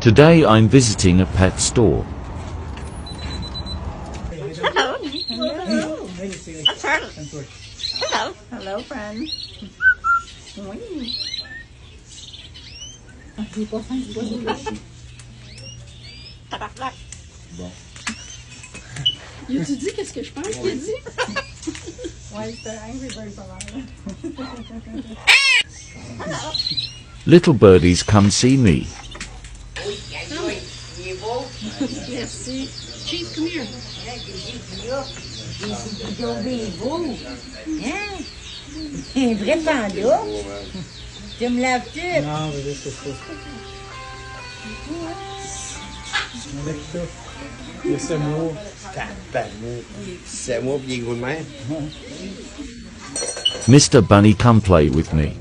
Today I'm visiting a pet store. Hello. Hello. Hello. Hello, friend. Oui. Ah, il est pas fin, c'est pas ça. Tabarnak. Bon. Il a-tu dit qu'est-ce que je pense qu'il a dit? Ouais, c'était Angry Bird pas mal. Little birdies come see me. Merci. Chief, come here. Hein? Un vrai panda? Tu me laves-tu? Non, mais c'est ça. Avec ça. Il y a 7 mois. Tabarnak. 7 mois pis il est gros de même. Mr. Bunny, come play with me.